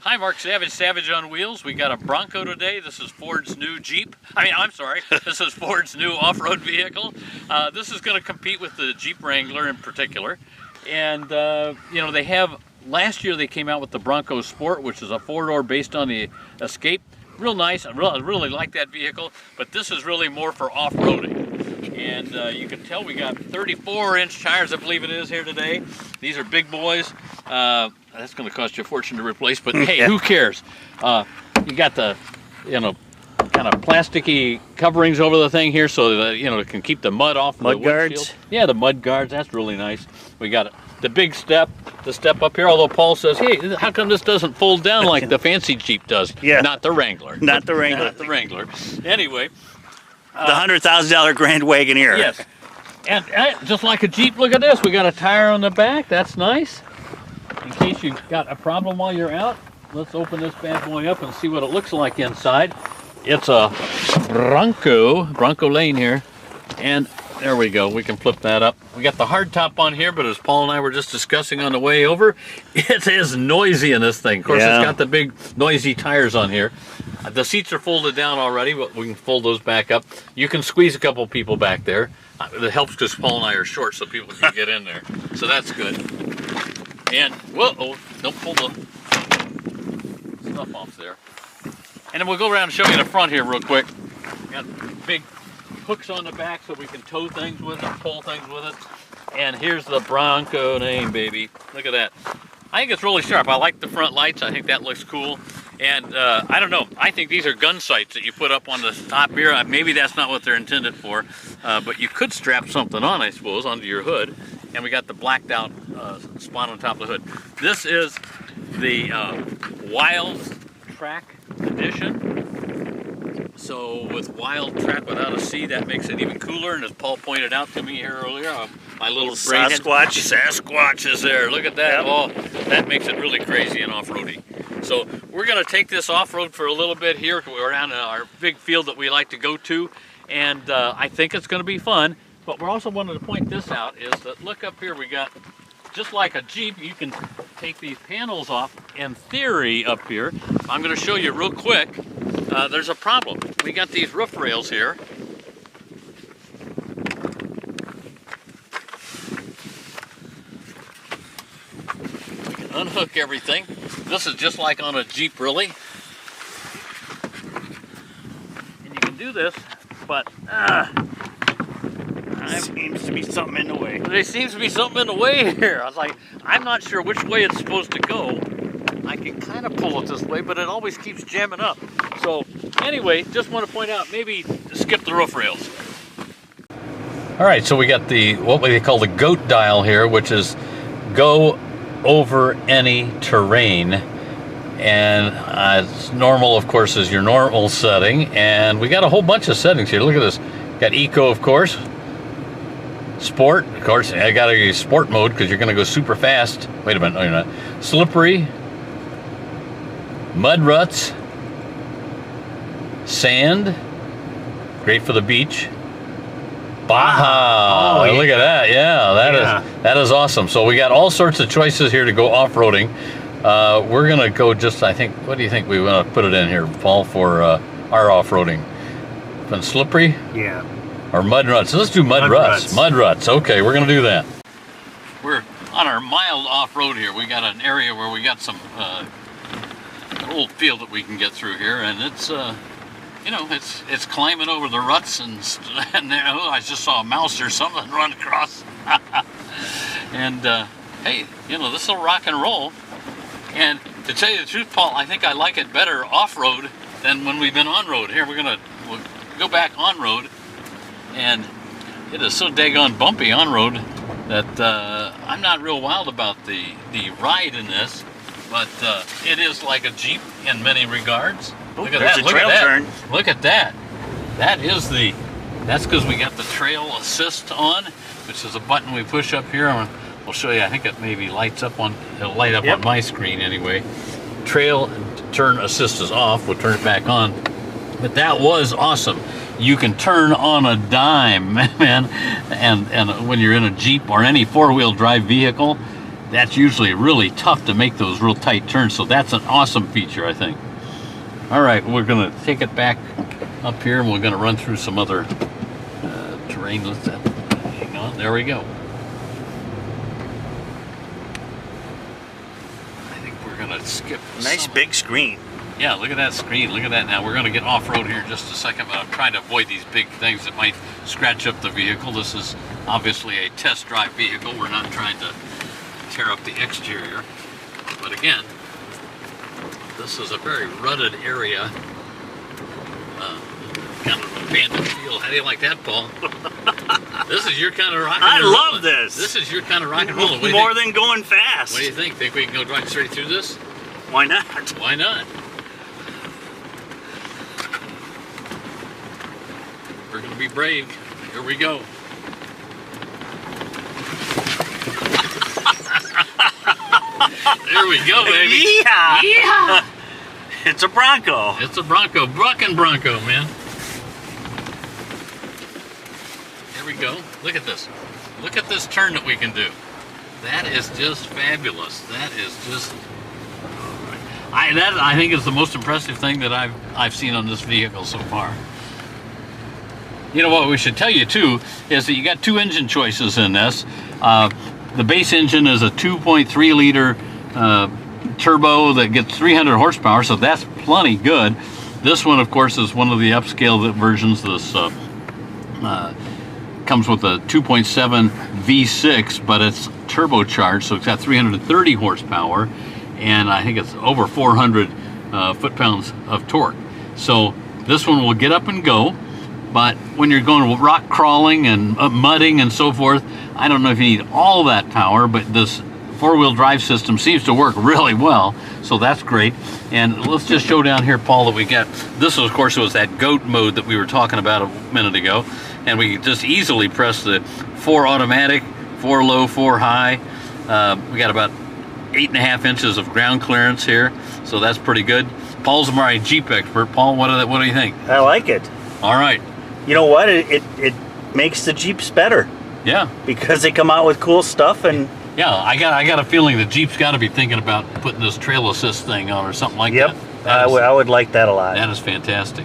Hi, Mark Savage, Savage on Wheels. We got a Bronco today. This is Ford's new Jeep. I'm sorry. This is Ford's new off-road vehicle. This is going to compete with the Jeep Wrangler in particular. And, you know, they have, last year they came out with the Bronco Sport, which is a four-door based on the Escape. Real nice. I really like that vehicle. But this is really more for off-roading. And you can tell we got 34-inch tires, I believe it is, here today. These are big boys. That's going to cost you a fortune to replace, but hey, who cares? You got the, you know, kind of plasticky coverings over the thing here so that, you know, it can keep the mud off the mud guards. Windshield. Yeah, the mud guards, that's really nice. We got the big step, the step up here, although Paul says, hey, how come this doesn't fold down like the fancy Jeep does? Yeah. Not the Wrangler. Not the Wrangler. Not the Wrangler. Anyway. The $100,000 Grand Wagoneer. Yes. And just like a Jeep, look at this. We got a tire on the back. That's nice. In case you've got a problem while you're out, let's open this bad boy up and see what it looks like inside. It's a Bronco Lane here. And there we go. We can flip that up. We got the hard top on here, but as Paul and I were just discussing on the way over, it is noisy in this thing. Of course, It's got the big noisy tires on here. The seats are folded down already, but we can fold those back up. You can squeeze a couple people back there. It helps because Paul and I are short so people can get in there. So that's good. And, whoa, don't pull the stuff off there. And then we'll go around and show you the front here real quick. Got big hooks on the back so we can tow things with it, pull things with it. And here's the Bronco name, baby. Look at that. I think it's really sharp. I like the front lights. I think that looks cool. And I don't know. I think these are gun sights that you put up on the top here. Maybe that's not what they're intended for. But you could strap something on, I suppose, onto your hood. And we got the blacked out spot on top of the hood. This is the Wildtrak edition. So with Wildtrak without a C, that makes it even cooler. And as Paul pointed out to me here earlier, my little Sasquatch is there. Look at that. Yep. Oh, that makes it really crazy and off-roady. So we're going to take this off-road for a little bit here. We're around our big field that we like to go to. And I think it's going to be fun. But we also wanted to point this out is that look up here, we got, just like a Jeep, you can take these panels off. In theory up here, I'm going to show you real quick, there's a problem. We got these roof rails here. We can unhook everything. This is just like on a Jeep, really. And you can do this, but there seems to be something in the way. There seems to be something in the way here. I was like, I'm not sure which way it's supposed to go. I can kind of pull it this way, but it always keeps jamming up. So anyway, just want to point out, maybe skip the roof rails. All right, so we got the, what they call the GOAT dial here, which is go over any terrain. And it's normal, of course, is your normal setting. And we got a whole bunch of settings here. Look at this. Got Eco, of course. Sport, of course, I got a sport mode because you're going to go super fast. Wait a minute, no, you're not. Slippery, mud ruts, sand, great for the beach. Baja, oh, yeah. Look at that, yeah, that is awesome. So we got all sorts of choices here to go off-roading. We're going to go just, I think, what do you think we want to put it in here, Paul, for our off-roading? Been slippery? Yeah. Or mud ruts. Let's do mud ruts. Mud ruts. Okay, we're going to do that. We're on our mild off-road here. We got an area where we got some an old field that we can get through here, and it's you know, it's climbing over the ruts and I just saw a mouse or something run across. And hey, you know, this will rock and roll. And to tell you the truth, Paul, I think I like it better off-road than when we've been on-road. Here, we'll go back on-road. And it is so daggone bumpy on-road that I'm not real wild about the ride in this, but it is like a Jeep in many regards. Ooh, look at that! Look at that! Turn. Look at that! That's because we got the trail assist on, which is a button we push up here. We'll show you. I think it maybe lights up on. It'll light up on my screen anyway. Trail turn assist is off. We'll turn it back on. But that was awesome. You can turn on a dime, man, and when you're in a Jeep or any four-wheel drive vehicle, that's usually really tough to make those real tight turns. So that's an awesome feature, I think. All right, we're gonna take it back up here and we're gonna run through some other terrain. Let's hang on, there we go. I think we're gonna skip. Nice big screen. Yeah, look at that screen. Look at that. Now we're going to get off-road here in just a second, but I'm trying to avoid these big things that might scratch up the vehicle. This is obviously a test drive vehicle. We're not trying to tear up the exterior. But again, this is a very rutted area. Kind of abandoned field. How do you like that, Paul? This is your kind of rock and roll. I love this. This is your kind of rock and roll. More than going fast. What do you think? Think we can go drive straight through this? Why not? Why not? We're going to be brave. Here we go. There we go, baby. Yeehaw! Yeah. It's a Bronco. It's a Bronco. Bucking Bronco, man. Here we go. Look at this. Look at this turn that we can do. That is just fabulous. That is just... I think is the most impressive thing that I've seen on this vehicle so far. You know what we should tell you too is that you got two engine choices in this. The base engine is a 2.3 liter turbo that gets 300 horsepower, so that's plenty good. This one, of course, is one of the upscale versions. This comes with a 2.7 V6, but it's turbocharged, so it's got 330 horsepower, and I think it's over 400 foot-pounds of torque. So this one will get up and go. But when you're going rock crawling and mudding and so forth, I don't know if you need all that power, but this four-wheel drive system seems to work really well, so that's great. And let's just show down here, Paul, that we got, this of course was that GOAT mode that we were talking about a minute ago, and we just easily press the 4 automatic, 4 low, 4 high. We got about 8.5 inches of ground clearance here, so that's pretty good. Paul's my Jeep expert. Paul, what do you think? I like it. All right. You know what? It makes the Jeeps better. Yeah. Because they come out with cool stuff and... Yeah, I got a feeling the Jeep's got to be thinking about putting this trail assist thing on or something like that. Yep, I would like that a lot. That is fantastic.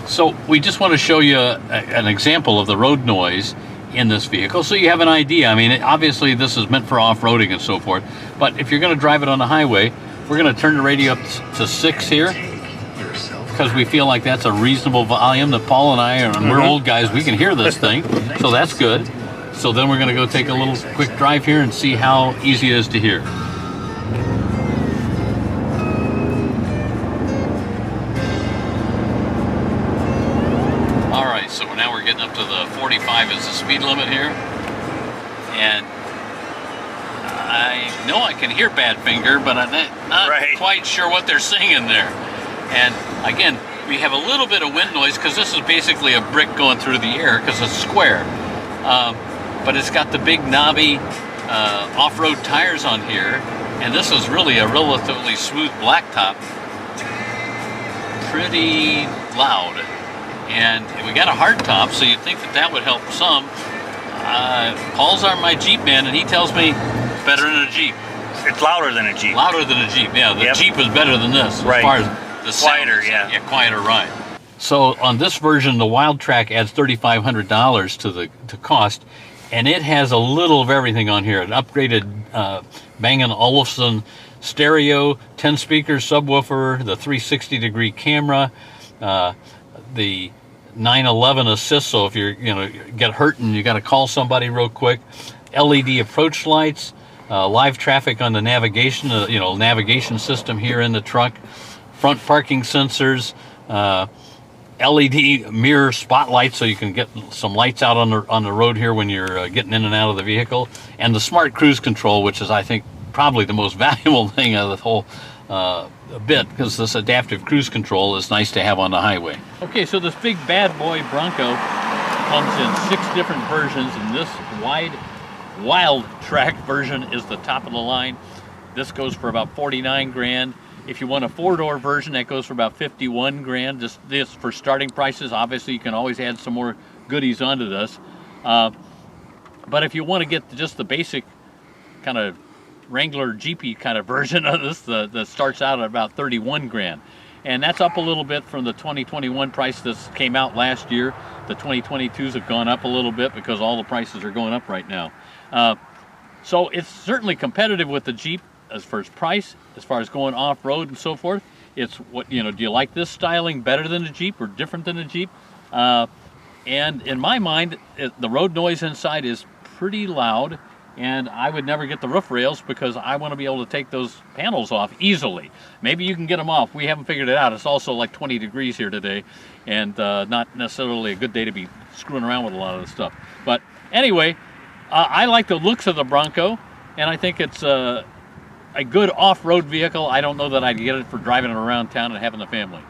So we just want to show you an example of the road noise in this vehicle, so you have an idea. I mean, obviously this is meant for off-roading and so forth, but if you're going to drive it on the highway, we're going to turn the radio up to 6 here, because we feel like that's a reasonable volume that Paul and I, and we're old guys, we can hear this thing, so that's good. So then we're going to go take a little quick drive here and see how easy it is to hear. All right, so now we're getting up to the 45 is the speed limit here, and I know I can hear Badfinger, but I'm not quite sure what they're singing there. And again, we have a little bit of wind noise because this is basically a brick going through the air because it's square. But it's got the big knobby off-road tires on here, and this is really a relatively smooth blacktop. Pretty loud. And we got a hard top, so you'd think that would help some. Paul's my Jeep man, and he tells me it's better than a Jeep. It's louder than a Jeep. Louder than a Jeep, yeah. The Jeep is better than this. Right. As far as the quieter, sound, yeah, quieter ride. So on this version, the Wildtrak adds $3,500 to cost, and it has a little of everything on here. An upgraded Bang & Olufsen stereo, 10 speaker subwoofer, the 360-degree camera, the 911 assist, so if you get hurt and you got to call somebody real quick, LED approach lights, live traffic on the navigation, navigation system here in the truck, front parking sensors, LED mirror spotlights so you can get some lights out on the road here when you're getting in and out of the vehicle, and the smart cruise control, which is I think probably the most valuable thing of the whole bit, because this adaptive cruise control is nice to have on the highway. Okay, so this big bad boy Bronco comes in 6 different versions, and this Wildtrak version is the top of the line. This goes for about 49 grand. If you want a 4-door version, that goes for about 51 grand. This for starting prices. Obviously, you can always add some more goodies onto this. But if you want to get just the basic kind of Wrangler Jeepy kind of version of this that starts out at about 31 grand. And that's up a little bit from the 2021 price that came out last year. The 2022s have gone up a little bit because all the prices are going up right now. So it's certainly competitive with the Jeep as far as price, as far as going off-road and so forth. It's what, do you like this styling better than a Jeep or different than a Jeep? And in my mind, the road noise inside is pretty loud, and I would never get the roof rails because I want to be able to take those panels off easily. Maybe you can get them off. We haven't figured it out. It's also like 20 degrees here today, and not necessarily a good day to be screwing around with a lot of this stuff. But anyway, I like the looks of the Bronco, and I think it's a good off-road vehicle. I don't know that I'd get it for driving it around town and having the family.